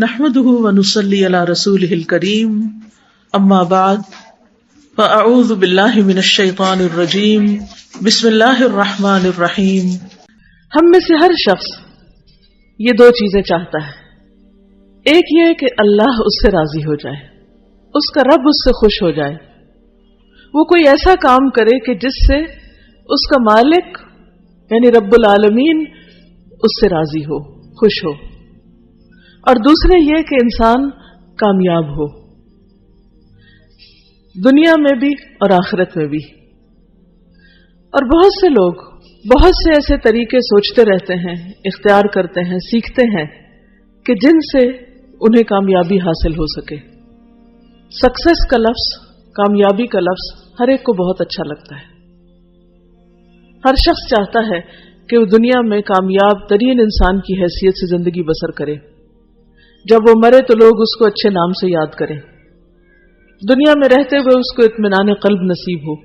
نحمده ونصلي على رسوله الكريم اما بعد فاعوذ بالله من الشیطان الرجیم بسم اللہ الرحمن الرحیم۔ ہم میں سے ہر شخص یہ دو چیزیں چاہتا ہے، ایک یہ کہ اللہ اس سے راضی ہو جائے، اس کا رب اس سے خوش ہو جائے، وہ کوئی ایسا کام کرے کہ جس سے اس کا مالک یعنی رب العالمین اس سے راضی ہو، خوش ہو، اور دوسرے یہ کہ انسان کامیاب ہو دنیا میں بھی اور آخرت میں بھی۔ اور بہت سے لوگ بہت سے ایسے طریقے سوچتے رہتے ہیں، اختیار کرتے ہیں، سیکھتے ہیں کہ جن سے انہیں کامیابی حاصل ہو سکے۔ سکسیس کا لفظ، کامیابی کا لفظ ہر ایک کو بہت اچھا لگتا ہے۔ ہر شخص چاہتا ہے کہ وہ دنیا میں کامیاب ترین انسان کی حیثیت سے زندگی بسر کرے، جب وہ مرے تو لوگ اس کو اچھے نام سے یاد کریں، دنیا میں رہتے ہوئے اس کو اطمینان قلب نصیب ہو،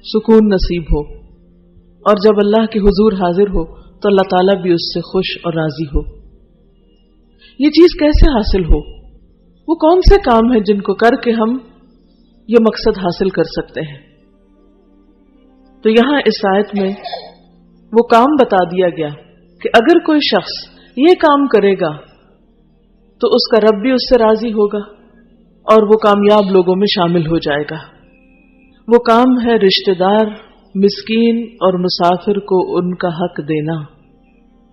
سکون نصیب ہو، اور جب اللہ کے حضور حاضر ہو تو اللہ تعالیٰ بھی اس سے خوش اور راضی ہو۔ یہ چیز کیسے حاصل ہو؟ وہ کون سے کام ہیں جن کو کر کے ہم یہ مقصد حاصل کر سکتے ہیں؟ تو یہاں اس آیت میں وہ کام بتا دیا گیا کہ اگر کوئی شخص یہ کام کرے گا تو اس کا رب بھی اس سے راضی ہوگا اور وہ کامیاب لوگوں میں شامل ہو جائے گا۔ وہ کام ہے رشتہ دار، مسکین اور مسافر کو ان کا حق دینا۔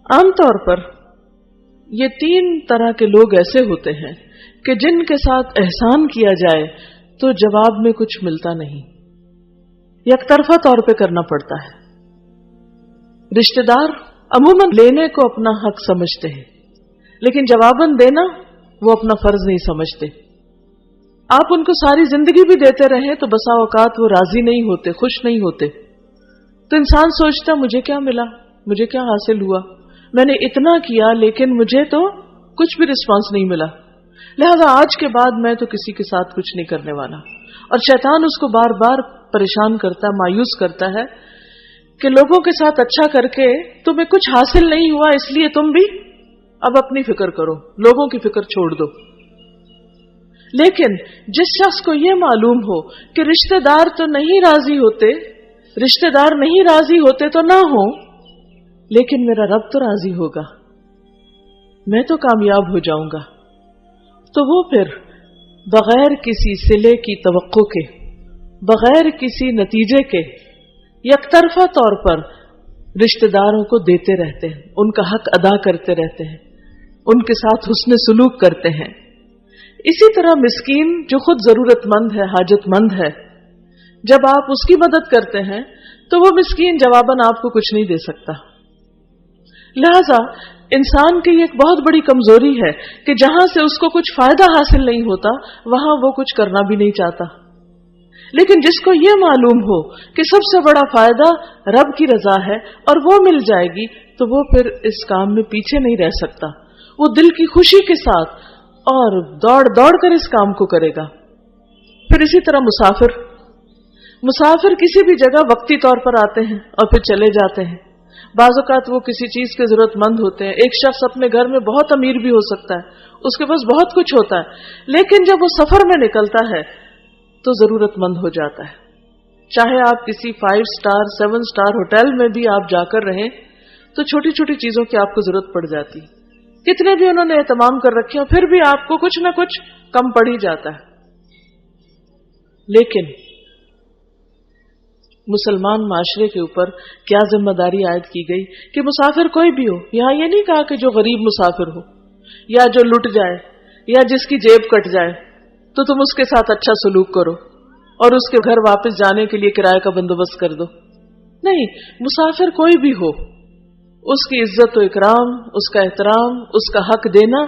عام طور پر یہ تین طرح کے لوگ ایسے ہوتے ہیں کہ جن کے ساتھ احسان کیا جائے تو جواب میں کچھ ملتا نہیں، یک طرفہ طور پہ کرنا پڑتا ہے۔ رشتہ دار عموماً لینے کو اپنا حق سمجھتے ہیں، لیکن جواباً دینا وہ اپنا فرض نہیں سمجھتے۔ آپ ان کو ساری زندگی بھی دیتے رہیں تو بسا اوقات وہ راضی نہیں ہوتے، خوش نہیں ہوتے، تو انسان سوچتا مجھے کیا ملا، مجھے کیا حاصل ہوا، میں نے اتنا کیا لیکن مجھے تو کچھ بھی رسپانس نہیں ملا، لہذا آج کے بعد میں تو کسی کے ساتھ کچھ نہیں کرنے والا۔ اور شیطان اس کو بار بار پریشان کرتا ہے، مایوس کرتا ہے کہ لوگوں کے ساتھ اچھا کر کے تمہیں کچھ حاصل نہیں ہوا، اس لیے تم بھی اب اپنی فکر کرو، لوگوں کی فکر چھوڑ دو۔ لیکن جس شخص کو یہ معلوم ہو کہ رشتہ دار تو نہیں راضی ہوتے، رشتہ دار نہیں راضی ہوتے تو نہ ہو، لیکن میرا رب تو راضی ہوگا، میں تو کامیاب ہو جاؤں گا، تو وہ پھر بغیر کسی صلے کی توقع کے، بغیر کسی نتیجے کے یک طرفہ طور پر رشتہ داروں کو دیتے رہتے ہیں، ان کا حق ادا کرتے رہتے ہیں، ان کے ساتھ حسن سلوک کرتے ہیں۔ اسی طرح مسکین جو خود ضرورت مند ہے، حاجت مند ہے، جب آپ اس کی مدد کرتے ہیں تو وہ مسکین جواباً آپ کو کچھ نہیں دے سکتا۔ لہذا انسان کی ایک بہت بڑی کمزوری ہے کہ جہاں سے اس کو کچھ فائدہ حاصل نہیں ہوتا وہاں وہ کچھ کرنا بھی نہیں چاہتا، لیکن جس کو یہ معلوم ہو کہ سب سے بڑا فائدہ رب کی رضا ہے اور وہ مل جائے گی تو وہ پھر اس کام میں پیچھے نہیں رہ سکتا، وہ دل کی خوشی کے ساتھ اور دوڑ دوڑ کر اس کام کو کرے گا۔ پھر اسی طرح مسافر کسی بھی جگہ وقتی طور پر آتے ہیں اور پھر چلے جاتے ہیں، بعض اوقات وہ کسی چیز کے ضرورت مند ہوتے ہیں۔ ایک شخص اپنے گھر میں بہت امیر بھی ہو سکتا ہے، اس کے پاس بہت کچھ ہوتا ہے، لیکن جب وہ سفر میں نکلتا ہے تو ضرورت مند ہو جاتا ہے۔ چاہے آپ کسی 5 سٹار 7 سٹار ہوٹل میں بھی آپ جا کر رہیں تو چھوٹی چھوٹی چیزوں کی آپ کو ضرورت پڑ جاتی، کتنے بھی انہوں نے اہتمام کر رکھے ہوں پھر بھی آپ کو کچھ نہ کچھ کم پڑ ہی جاتا ہے۔ لیکن مسلمان معاشرے کے اوپر کیا ذمہ داری عائد کی گئی کہ مسافر کوئی بھی ہو، یہاں یہ نہیں کہا کہ جو غریب مسافر ہو یا جو لٹ جائے یا جس کی جیب کٹ جائے تو تم اس کے ساتھ اچھا سلوک کرو اور اس کے گھر واپس جانے کے لیے کرایہ کا بندوبست کر دو۔ نہیں، مسافر کوئی بھی ہو، اس کی عزت و اکرام، اس کا احترام، اس کا حق دینا،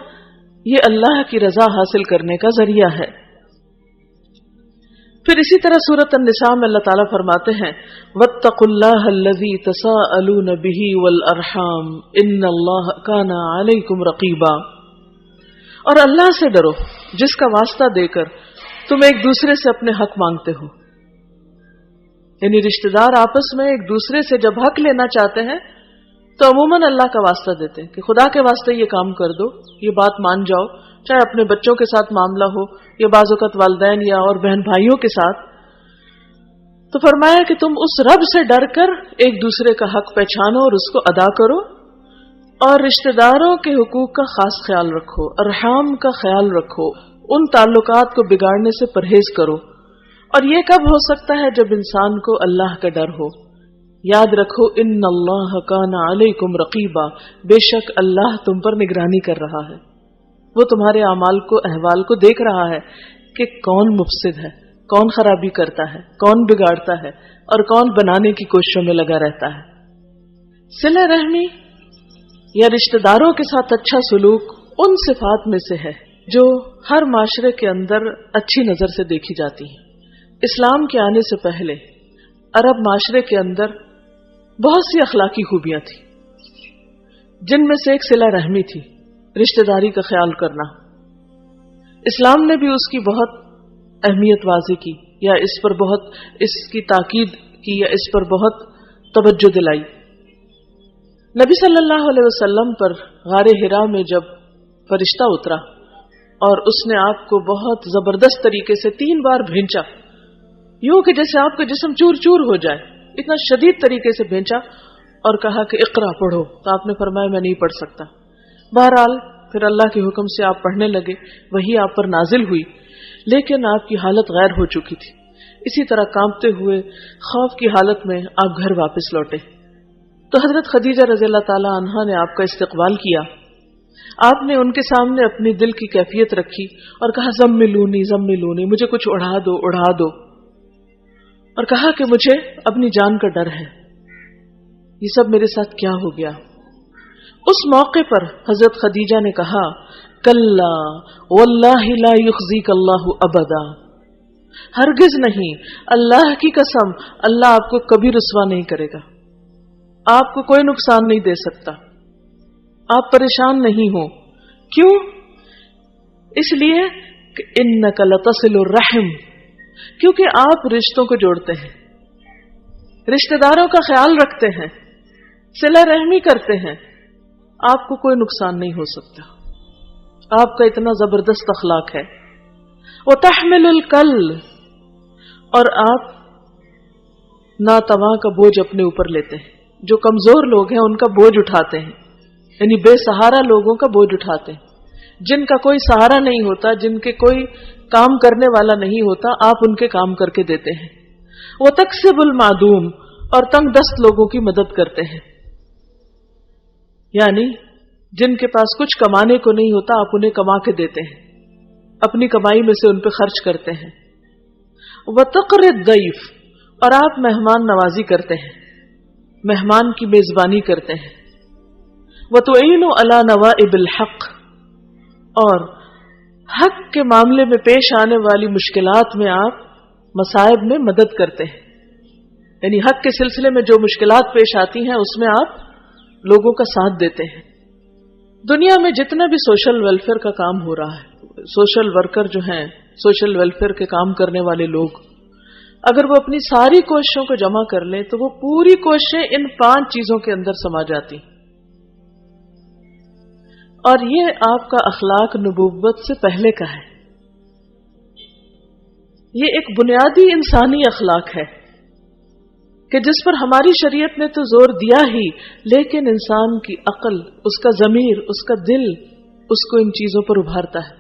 یہ اللہ کی رضا حاصل کرنے کا ذریعہ ہے۔ پھر اسی طرح سورۃ النساء میں اللہ تعالیٰ فرماتے ہیں وَاتَّقُوا اللَّهَ الَّذِي تَسَاءَلُونَ بِهِ وَالْأَرْحَامَ إِنَّ اللَّهَ كَانَ عَلَيْكُمْ رَقِيبًا، اور اللہ سے ڈرو جس کا واسطہ دے کر تم ایک دوسرے سے اپنے حق مانگتے ہو۔ یعنی رشتہ دار آپس میں ایک دوسرے سے جب حق لینا چاہتے ہیں تو عموماً اللہ کا واسطہ دیتے ہیں کہ خدا کے واسطے یہ کام کر دو، یہ بات مان جاؤ، چاہے اپنے بچوں کے ساتھ معاملہ ہو یا بعض اوقات والدین یا اور بہن بھائیوں کے ساتھ. تو فرمایا کہ تم اس رب سے ڈر کر ایک دوسرے کا حق پہچانو اور اس کو ادا کرو، اور رشتہ داروں کے حقوق کا خاص خیال رکھو، ارحام کا خیال رکھو، ان تعلقات کو بگاڑنے سے پرہیز کرو. اور یہ کب ہو سکتا ہے؟ جب انسان کو اللہ کا ڈر ہو. یاد رکھو ان اللہ کان علیکم رقیبا، بے شک اللہ تم پر نگرانی کر رہا ہے. وہ تمہارے اعمال کو، احوال کو دیکھ رہا ہے کہ کون مفسد ہے، کون خرابی کرتا ہے، کون بگاڑتا ہے اور کون بنانے کی کوششوں میں لگا رہتا ہے. صلہ رحمی یا رشتہ داروں کے ساتھ اچھا سلوک ان صفات میں سے ہے جو ہر معاشرے کے اندر اچھی نظر سے دیکھی جاتی ہیں. اسلام کے آنے سے پہلے عرب معاشرے کے اندر بہت سی اخلاقی خوبیاں تھیں، جن میں سے ایک صلہ رحمی تھی، رشتہ داری کا خیال کرنا. اسلام نے بھی اس کی بہت اہمیت واضح کی، یا اس پر بہت اس کی تاکید کی، یا اس پر بہت توجہ دلائی. نبی صلی اللہ علیہ وسلم پر غار حرا میں جب فرشتہ اترا اور اس نے آپ کو بہت زبردست طریقے سے 3 بار بھینچا، یوں کہ جیسے آپ کا جسم چور چور ہو جائے، اتنا شدید طریقے سے بھینچا اور کہا کہ اقرا پڑھو. تو آپ نے فرمایا میں نہیں پڑھ سکتا. بہرحال پھر اللہ کے حکم سے آپ پڑھنے لگے، وہی آپ پر نازل ہوئی، لیکن آپ کی حالت غیر ہو چکی تھی. اسی طرح کانپتے ہوئے خوف کی حالت میں آپ گھر واپس لوٹے. تو حضرت خدیجہ رضی اللہ تعالی عنہا نے آپ کا استقبال کیا. آپ نے ان کے سامنے اپنی دل کی کیفیت رکھی اور کہا زملونی زملونی، مجھے کچھ اڑا دو اڑا دو، اور کہا کہ مجھے اپنی جان کا ڈر ہے، یہ سب میرے ساتھ کیا ہو گیا. اس موقع پر حضرت خدیجہ نے کہا کلا واللہ لا یخزیک اللہ ابدا، ہرگز نہیں، اللہ کی قسم، اللہ آپ کو کبھی رسوا نہیں کرے گا، آپ کو کوئی نقصان نہیں دے سکتا، آپ پریشان نہیں ہو. کیوں؟ اس لیے کہ انک لتصل الرحم، کیونکہ آپ رشتوں کو جوڑتے ہیں، رشتہ داروں کا خیال رکھتے ہیں، صلہ رحمی کرتے ہیں، آپ کو کوئی نقصان نہیں ہو سکتا. آپ کا اتنا زبردست اخلاق ہے. وتحمل الکل، اور آپ ناتواں کا بوجھ اپنے اوپر لیتے ہیں. جو کمزور لوگ ہیں ان کا بوجھ اٹھاتے ہیں، یعنی بے سہارا لوگوں کا بوجھ اٹھاتے ہیں، جن کا کوئی سہارا نہیں ہوتا، جن کے کوئی کام کرنے والا نہیں ہوتا، آپ ان کے کام کر کے دیتے ہیں. وہ تکسب المعدوم، اور تنگ دست لوگوں کی مدد کرتے ہیں، یعنی جن کے پاس کچھ کمانے کو نہیں ہوتا آپ انہیں کما کے دیتے ہیں، اپنی کمائی میں سے ان پہ خرچ کرتے ہیں. وتقر الضیف، اور آپ مہمان نوازی کرتے ہیں، مہمان کی میزبانی کرتے ہیں. وتعین علی نوائب الحق، اور حق کے معاملے میں پیش آنے والی مشکلات میں آپ مصائب میں مدد کرتے ہیں، یعنی حق کے سلسلے میں جو مشکلات پیش آتی ہیں اس میں آپ لوگوں کا ساتھ دیتے ہیں. دنیا میں جتنا بھی سوشل ویلفیئر کا کام ہو رہا ہے، سوشل ورکر جو ہیں، سوشل ویلفیئر کے کام کرنے والے لوگ، اگر وہ اپنی ساری کوششوں کو جمع کر لیں تو وہ پوری کوششیں ان 5 چیزوں کے اندر سما جاتی. اور یہ آپ کا اخلاق نبوت سے پہلے کا ہے. یہ ایک بنیادی انسانی اخلاق ہے کہ جس پر ہماری شریعت نے تو زور دیا ہی، لیکن انسان کی عقل، اس کا ضمیر، اس کا دل اس کو ان چیزوں پر ابھارتا ہے.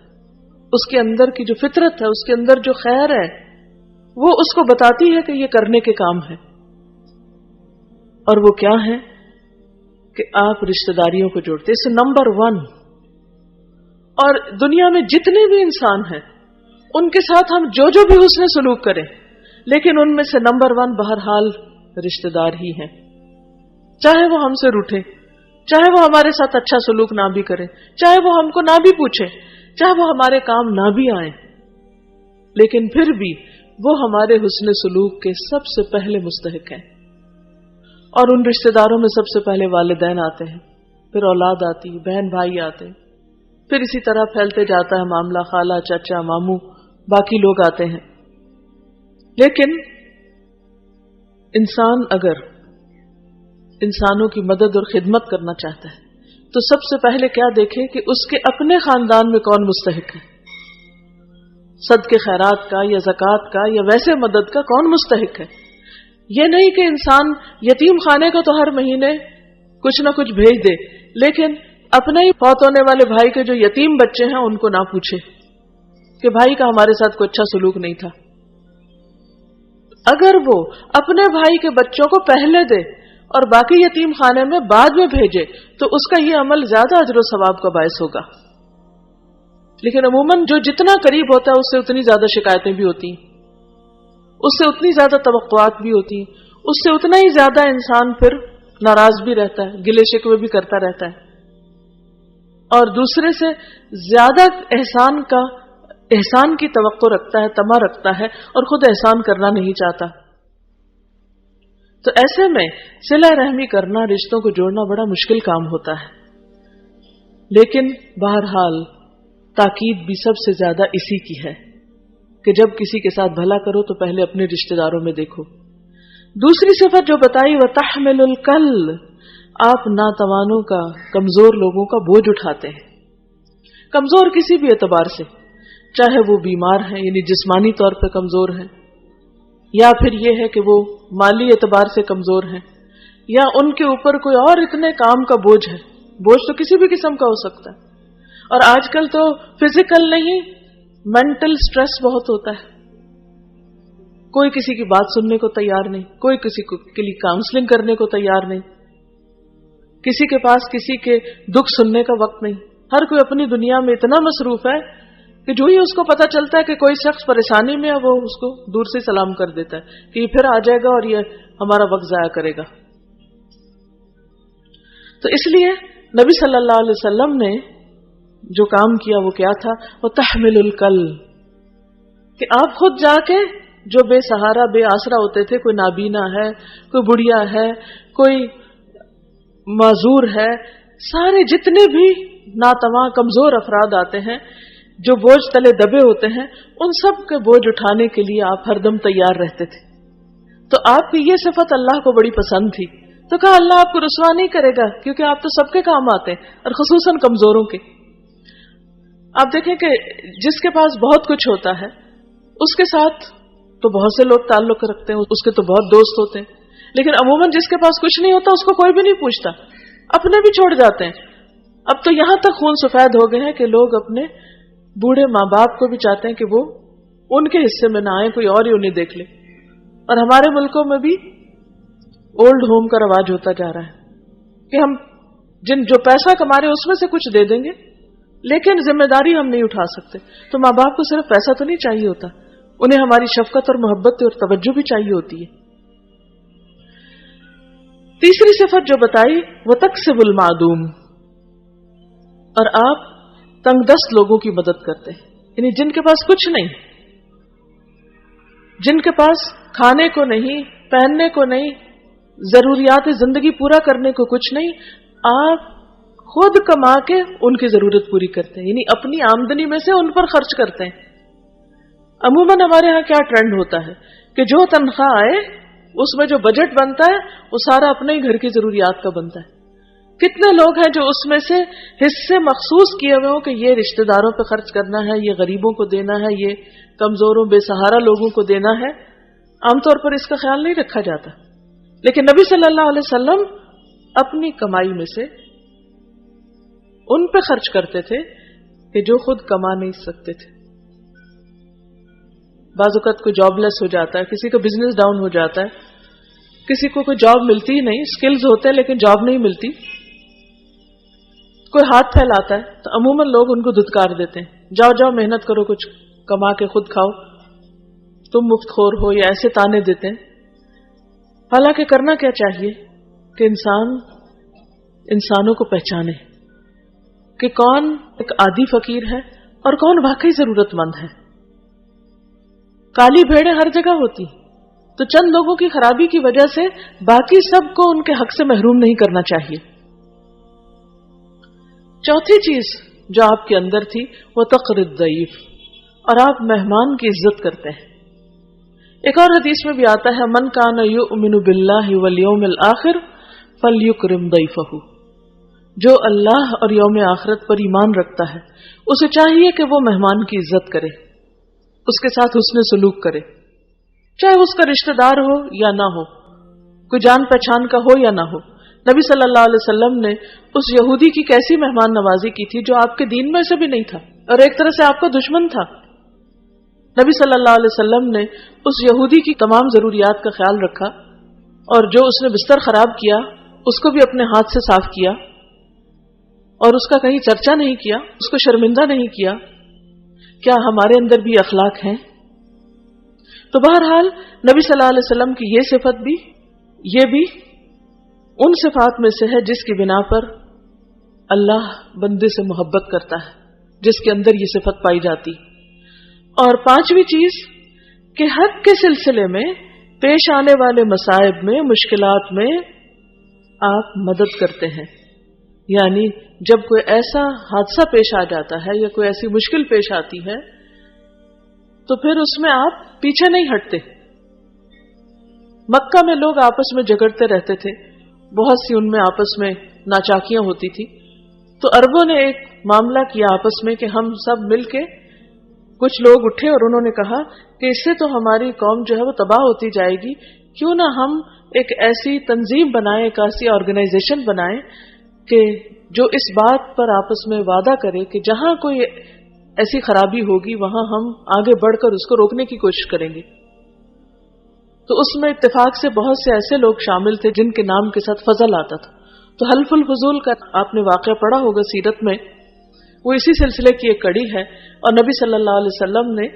اس کے اندر کی جو فطرت ہے، اس کے اندر جو خیر ہے، وہ اس کو بتاتی ہے کہ یہ کرنے کے کام ہے. اور وہ کیا ہے کہ آپ رشتہ داریوں کو جوڑتے. اس نمبر 1. اور دنیا میں جتنے بھی انسان ہیں ان کے ساتھ ہم جو بھی حسن سلوک کریں، لیکن ان میں سے نمبر 1 بہرحال رشتہ دار ہی ہیں. چاہے وہ ہم سے روٹھے، چاہے وہ ہمارے ساتھ اچھا سلوک نہ بھی کرے، چاہے وہ ہم کو نہ بھی پوچھے، چاہے وہ ہمارے کام نہ بھی آئیں، لیکن پھر بھی وہ ہمارے حسن سلوک کے سب سے پہلے مستحق ہیں. اور ان رشتہ داروں میں سب سے پہلے والدین آتے ہیں، پھر اولاد آتی، بہن بھائی آتے ہیں، پھر اسی طرح پھیلتے جاتا ہے معاملہ، خالہ، چچا، ماموں، باقی لوگ آتے ہیں. لیکن انسان اگر انسانوں کی مدد اور خدمت کرنا چاہتا ہے تو سب سے پہلے کیا دیکھے کہ اس کے اپنے خاندان میں کون مستحق ہے، صدقے خیرات کا یا زکوٰۃ کا یا ویسے مدد کا کون مستحق ہے۔ یہ نہیں کہ انسان یتیم خانے کو تو ہر مہینے کچھ نہ کچھ بھیج دے، لیکن اپنے ہی فوت ہونے والے بھائی کے جو یتیم بچے ہیں ان کو نہ پوچھے کہ بھائی کا ہمارے ساتھ کوئی اچھا سلوک نہیں تھا۔ اگر وہ اپنے بھائی کے بچوں کو پہلے دے اور باقی یتیم خانے میں بعد میں بھیجے تو اس کا یہ عمل زیادہ اجر و ثواب کا باعث ہوگا۔ لیکن عموماً جو جتنا قریب ہوتا ہے اس سے اتنی زیادہ شکایتیں بھی ہوتی ہیں، اس سے اتنی زیادہ توقعات بھی ہوتی ہیں، اس سے اتنا ہی زیادہ انسان پھر ناراض بھی رہتا ہے، گلے شکوے بھی کرتا رہتا ہے، اور دوسرے سے زیادہ احسان کی توقع رکھتا ہے، طمع رکھتا ہے، اور خود احسان کرنا نہیں چاہتا۔ تو ایسے میں صلہ رحمی کرنا، رشتوں کو جوڑنا بڑا مشکل کام ہوتا ہے، لیکن بہرحال تاکید بھی سب سے زیادہ اسی کی ہے کہ جب کسی کے ساتھ بھلا کرو تو پہلے اپنے رشتہ داروں میں دیکھو۔ دوسری صفت جو بتائی وَتَحْمِلُ الْكَلِّ، آپ ناتوانوں کا، کمزور لوگوں کا بوجھ اٹھاتے ہیں۔ کمزور کسی بھی اعتبار سے، چاہے وہ بیمار ہیں یعنی جسمانی طور پہ کمزور ہیں، یا پھر یہ ہے کہ وہ مالی اعتبار سے کمزور ہیں، یا ان کے اوپر کوئی اور اتنے کام کا بوجھ ہے۔ بوجھ تو کسی بھی قسم کا ہو سکتا ہے، اور آج کل تو فزیکل نہیں، مینٹل سٹریس بہت ہوتا ہے۔ کوئی کسی کی بات سننے کو تیار نہیں، کوئی کسی کے لیے کاؤنسلنگ کرنے کو تیار نہیں، کسی کے پاس کسی کے دکھ سننے کا وقت نہیں، ہر کوئی اپنی دنیا میں اتنا مصروف ہے کہ جو ہی اس کو پتا چلتا ہے کہ کوئی شخص پریشانی میں ہے وہ اس کو دور سے سلام کر دیتا ہے کہ یہ پھر آ جائے گا اور یہ ہمارا وقت ضائع کرے گا۔ تو اس لیے نبی صلی اللہ علیہ وسلم نے جو کام کیا وہ کیا تھا، وہ تحمل الکل، کہ آپ خود جا کے جو بے سہارا بے آسرا ہوتے تھے، کوئی نابینا ہے، کوئی بڑھیا ہے، کوئی معذور ہے، سارے جتنے بھی ناتواں کمزور افراد آتے ہیں جو بوجھ تلے دبے ہوتے ہیں، ان سب کے بوجھ اٹھانے کے لیے آپ ہر دم تیار رہتے تھے۔ تو آپ کی یہ صفت اللہ کو بڑی پسند تھی، تو کہا اللہ آپ کو رسوا نہیں کرے گا کیونکہ آپ تو سب کے کام آتے ہیں، اور خصوصاً کمزوروں کے۔ آپ دیکھیں کہ جس کے پاس بہت کچھ ہوتا ہے اس کے ساتھ تو بہت سے لوگ تعلق رکھتے ہیں، اس کے تو بہت دوست ہوتے ہیں، لیکن عموماً جس کے پاس کچھ نہیں ہوتا اس کو کوئی بھی نہیں پوچھتا، اپنے بھی چھوڑ جاتے ہیں۔ اب تو یہاں تک خون سفید ہو گئے ہیں کہ لوگ اپنے بوڑھے ماں باپ کو بھی چاہتے ہیں کہ وہ ان کے حصے میں نہ آئے، کوئی اور ہی انہیں دیکھ لے۔ اور ہمارے ملکوں میں بھی اولڈ ہوم کا رواج ہوتا جا رہا ہے کہ ہم جو پیسہ کما رہے اس میں سے کچھ دے دیں گے، لیکن ذمہ داری ہم نہیں اٹھا سکتے۔ تو ماں باپ کو صرف پیسہ تو نہیں چاہیے ہوتا، انہیں ہماری شفقت اور محبت اور توجہ بھی چاہیے ہوتی ہے۔ تیسری صفت جو بتائی وہ تکسب المعدوم، اور آپ تنگ دست لوگوں کی مدد کرتے ہیں، یعنی جن کے پاس کچھ نہیں، جن کے پاس کھانے کو نہیں، پہننے کو نہیں، ضروریات زندگی پورا کرنے کو کچھ نہیں، آپ خود کما کے ان کی ضرورت پوری کرتے ہیں، یعنی اپنی آمدنی میں سے ان پر خرچ کرتے ہیں۔ عموماً ہمارے ہاں کیا ٹرینڈ ہوتا ہے کہ جو تنخواہ آئے اس میں جو بجٹ بنتا ہے وہ سارا اپنے ہی گھر کی ضروریات کا بنتا ہے۔ کتنے لوگ ہیں جو اس میں سے حصے مخصوص کیے ہوئے ہوں کہ یہ رشتہ داروں پہ خرچ کرنا ہے، یہ غریبوں کو دینا ہے، یہ کمزوروں بے سہارا لوگوں کو دینا ہے۔ عام طور پر اس کا خیال نہیں رکھا جاتا، لیکن نبی صلی اللہ علیہ وسلم اپنی کمائی میں سے ان پہ خرچ کرتے تھے کہ جو خود کما نہیں سکتے تھے۔ بعض اوقات کوئی جاب لیس ہو جاتا ہے، کسی کا بزنس ڈاؤن ہو جاتا ہے، کسی کو کوئی جاب ملتی ہی نہیں، سکلز ہوتے ہیں لیکن جاب نہیں ملتی، کوئی ہاتھ پھیلاتا ہے تو عموماً لوگ ان کو دھتکار دیتے ہیں، جاؤ جاؤ محنت کرو، کچھ کما کے خود کھاؤ، تم مفت خور ہو، یا ایسے تانے دیتے ہیں۔ حالانکہ کرنا کیا چاہیے کہ انسان انسانوں کو پہچانے کہ کون ایک عادی فقیر ہے اور کون واقعی ضرورت مند ہے۔ کالی بھیڑیں ہر جگہ ہوتی، تو چند لوگوں کی خرابی کی وجہ سے باقی سب کو ان کے حق سے محروم نہیں کرنا چاہیے۔ چوتھی چیز جو آپ کے اندر تھی وہ تقر الضیف، اور آپ مہمان کی عزت کرتے ہیں۔ ایک اور حدیث میں بھی آتا ہے من کان یؤمن باللہ والیوم الآخر فلیکرم ضیفہ، جو اللہ اور یوم آخرت پر ایمان رکھتا ہے اسے چاہیے کہ وہ مہمان کی عزت کرے، اس کے ساتھ حسن سلوک کرے، چاہے اس کا رشتہ دار ہو یا نہ ہو، کوئی جان پہچان کا ہو یا نہ ہو۔ نبی صلی اللہ علیہ وسلم نے اس یہودی کی کیسی مہمان نوازی کی تھی جو آپ کے دین میں سے بھی نہیں تھا اور ایک طرح سے آپ کا دشمن تھا۔ نبی صلی اللہ علیہ وسلم نے اس یہودی کی تمام ضروریات کا خیال رکھا، اور جو اس نے بستر خراب کیا اس کو بھی اپنے ہاتھ سے صاف کیا، اور اس کا کہیں چرچا نہیں کیا، اس کو شرمندہ نہیں کیا۔ کیا ہمارے اندر بھی اخلاق ہیں؟ تو بہرحال نبی صلی اللہ علیہ وسلم کی یہ صفت بھی، یہ بھی ان صفات میں سے ہے جس کی بنا پر اللہ بندے سے محبت کرتا ہے، جس کے اندر یہ صفت پائی جاتی۔ اور پانچویں چیز کہ حق کے سلسلے میں پیش آنے والے مصائب میں، مشکلات میں آپ مدد کرتے ہیں، یعنی جب کوئی ایسا حادثہ پیش آ جاتا ہے یا کوئی ایسی مشکل پیش آتی ہے تو پھر اس میں آپ پیچھے نہیں ہٹتے۔ مکہ میں لوگ آپس میں جھگڑتے رہتے تھے، بہت سی ان میں آپس میں ناچاکیاں ہوتی تھی، تو عربوں نے ایک معاملہ کیا آپس میں کہ ہم سب مل کے، کچھ لوگ اٹھے اور انہوں نے کہا کہ اس سے تو ہماری قوم جو ہے وہ تباہ ہوتی جائے گی، کیوں نہ ہم ایک ایسی تنظیم بنائیں، ایک ایسی آرگنائزیشن بنائیں کہ جو اس بات پر آپس میں وعدہ کرے کہ جہاں کوئی ایسی خرابی ہوگی وہاں ہم آگے بڑھ کر اس کو روکنے کی کوشش کریں گے۔ تو اس میں اتفاق سے بہت سے ایسے لوگ شامل تھے جن کے نام کے ساتھ فضل آتا تھا۔ تو حلف الفضول کا آپ نے واقعہ پڑھا ہوگا سیرت میں، وہ اسی سلسلے کی ایک کڑی ہے، اور نبی صلی اللہ علیہ وسلم نے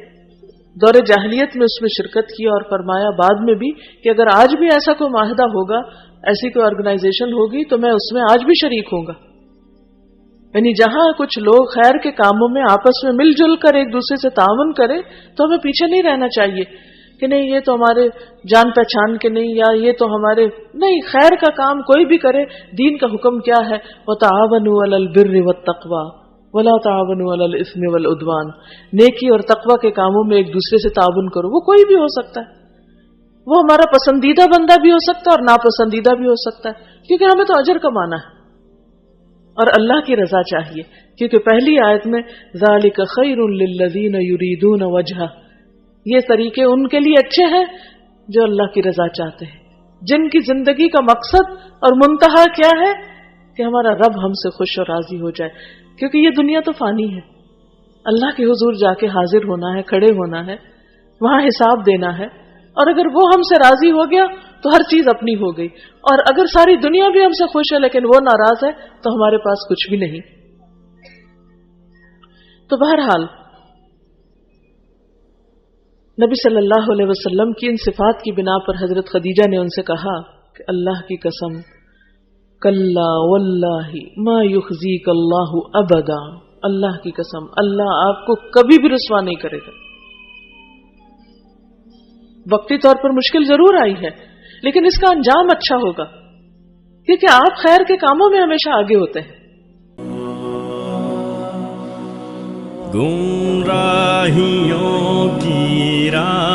دور جاہلیت میں اس میں شرکت کی اور فرمایا بعد میں بھی کہ اگر آج بھی ایسا کوئی معاہدہ ہوگا، ایسی کوئی آرگنائزیشن ہوگی تو میں اس میں آج بھی شریک ہوں گا۔ یعنی جہاں کچھ لوگ خیر کے کاموں میں آپس میں مل جل کر ایک دوسرے سے تعاون کریں تو ہمیں پیچھے نہیں رہنا چاہیے کہ نہیں یہ تو ہمارے جان پہچان کے نہیں، یا یہ تو ہمارے نہیں، خیر کا کام کوئی بھی کرے۔ دین کا حکم کیا ہے؟ وَتَعَاوَنُوا عَلَى الْبِرِّ وَالتَّقْوَى وَلَا تَعَاوَنُوا عَلَى الْإِثْمِ وَالْعُدْوَانِ، نیکی اور تقوی کے کاموں میں ایک دوسرے سے تعاون کرو۔ وہ کوئی بھی ہو سکتا ہے، وہ ہمارا پسندیدہ بندہ بھی ہو سکتا ہے اور ناپسندیدہ بھی ہو سکتا ہے، کیونکہ ہمیں تو اجر کمانا ہے اور اللہ کی رضا چاہیے، کیونکہ پہلی آیت میں ذَلِكَ خَيْرٌ لِّلَّذِينَ يُرِيدُونَ وَجْهَهُ، یہ طریقے ان کے لیے اچھے ہیں جو اللہ کی رضا چاہتے ہیں، جن کی زندگی کا مقصد اور منتہا کیا ہے کہ ہمارا رب ہم سے خوش اور راضی ہو جائے، کیونکہ یہ دنیا تو فانی ہے، اللہ کے حضور جا کے حاضر ہونا ہے، کھڑے ہونا ہے، وہاں حساب دینا ہے، اور اگر وہ ہم سے راضی ہو گیا تو ہر چیز اپنی ہو گئی، اور اگر ساری دنیا بھی ہم سے خوش ہے لیکن وہ ناراض ہے تو ہمارے پاس کچھ بھی نہیں۔ تو بہرحال نبی صلی اللہ علیہ وسلم کی ان صفات کی بنا پر حضرت خدیجہ نے ان سے کہا کہ اللہ کی قسم، کلا واللہ ما یخزیک اللہ ابدا، اللہ کی قسم اللہ آپ کو کبھی بھی رسوا نہیں کرے گا۔ وقتی طور پر مشکل ضرور آئی ہے لیکن اس کا انجام اچھا ہوگا، کیونکہ آپ خیر کے کاموں میں ہمیشہ آگے ہوتے ہیں۔ گمراہیوں کی راہ